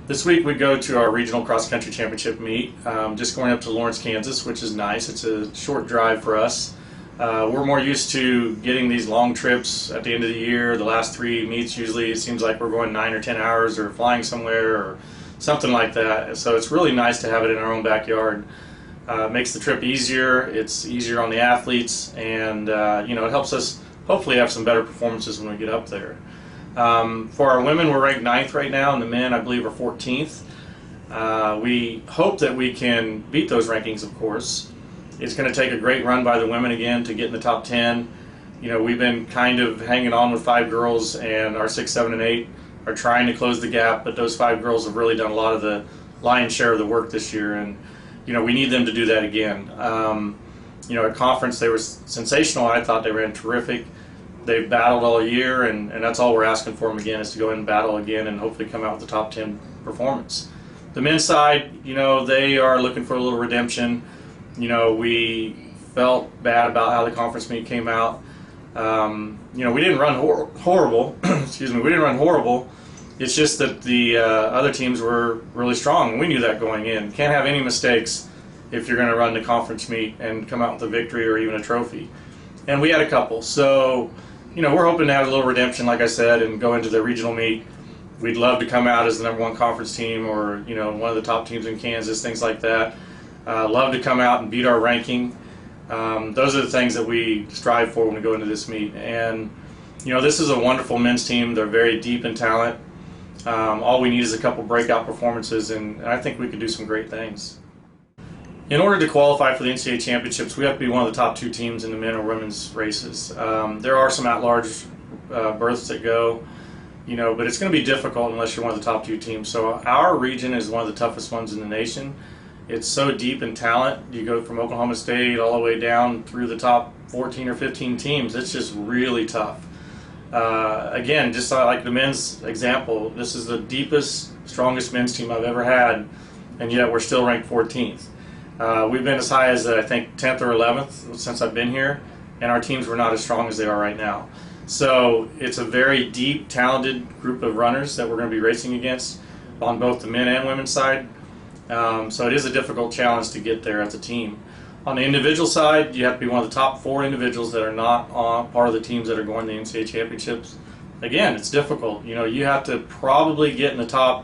This week we go to our regional cross-country championship meet, just going up to Lawrence, Kansas, which is nice. It's a short drive for us. We're more used to getting these long trips at the end of the year. The last three meets usually it seems like we're going 9 or 10 hours or flying somewhere or something like that. So it's really nice to have it in our own backyard. It makes the trip easier. It's easier on the athletes, and it helps us hopefully have some better performances when we get up there. For our women, we're ranked 9th right now, and the men, I believe, are 14th. We hope that we can beat those rankings, of course. It's going to take a great run by the women again to get in the top 10. We've been kind of hanging on with 5 girls, and our 6, 7, and 8 are trying to close the gap, but those 5 girls have really done a lot of the lion's share of the work this year, and we need them to do that again. At conference, they were sensational. I thought they ran terrific. They've battled all year, and that's all we're asking for them again, is to go in and battle again and hopefully come out with the top 10 performance. The men's side, they are looking for a little redemption. We felt bad about how the conference meet came out. We didn't run horrible. Excuse me, we didn't run horrible. It's just that the other teams were really strong, and we knew that going in. Can't have any mistakes if you're going to run the conference meet and come out with a victory or even a trophy. And we had a couple. So, we're hoping to have a little redemption, like I said, and go into the regional meet. We'd love to come out as the #1 conference team or, one of the top teams in Kansas, things like that. Love to come out and beat our ranking. Those are the things that we strive for when we go into this meet. And, this is a wonderful men's team. They're very deep in talent. All we need is a couple breakout performances, and I think we could do some great things. In order to qualify for the NCAA championships, we have to be one of the top 2 teams in the men or women's races. There are some at-large berths that go, but it's going to be difficult unless you're one of the top 2 teams. So our region is one of the toughest ones in the nation. It's so deep in talent. You go from Oklahoma State all the way down through the top 14 or 15 teams. It's just really tough. Again, just like the men's example, this is the deepest, strongest men's team I've ever had, and yet we're still ranked 14th. We've been as high as, I think, 10th or 11th since I've been here, and our teams were not as strong as they are right now. So it's a very deep, talented group of runners that we're going to be racing against on both the men and women's side. So it is a difficult challenge to get there as a team. On the individual side, you have to be one of the top 4 individuals that are not part of the teams that are going to the NCAA championships. Again, it's difficult. You have to probably get in the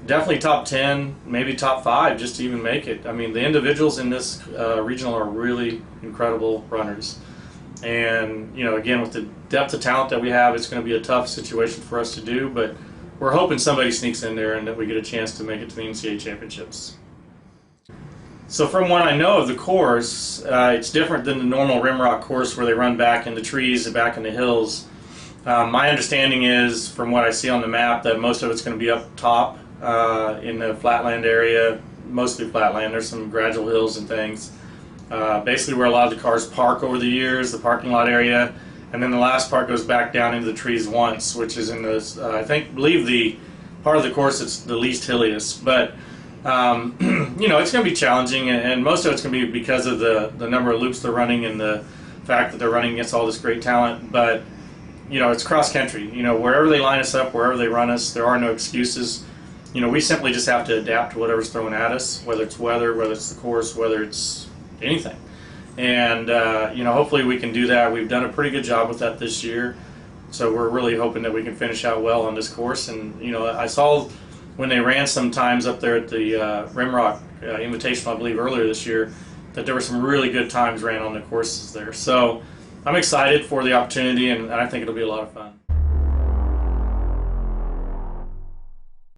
definitely top 10, maybe top 5 just to even make it. I mean, the individuals in this regional are really incredible runners. And, again, with the depth of talent that we have, it's going to be a tough situation for us to do, but we're hoping somebody sneaks in there and that we get a chance to make it to the NCAA championships. So from what I know of the course, it's different than the normal rimrock course where they run back in the trees and back in the hills. My understanding is, from what I see on the map, that most of it's going to be up top in the flatland area, mostly flatland. There's some gradual hills and things. Basically where a lot of the cars park over the years, the parking lot area, and then the last part goes back down into the trees once, which is in this, believe the part of the course that's the least hilliest. But it's going to be challenging, and most of it's going to be because of the number of loops they're running and the fact that they're running against all this great talent. But it's cross country. Wherever they line us up, wherever they run us, there are no excuses. We simply just have to adapt to whatever's thrown at us, whether it's weather, whether it's the course, whether it's anything. And hopefully we can do that. We've done a pretty good job with that this year, so we're really hoping that we can finish out well on this course. And I saw when they ran some times up there at the Rimrock Invitational, I believe earlier this year, that there were some really good times ran on the courses there. So I'm excited for the opportunity, and I think it'll be a lot of fun.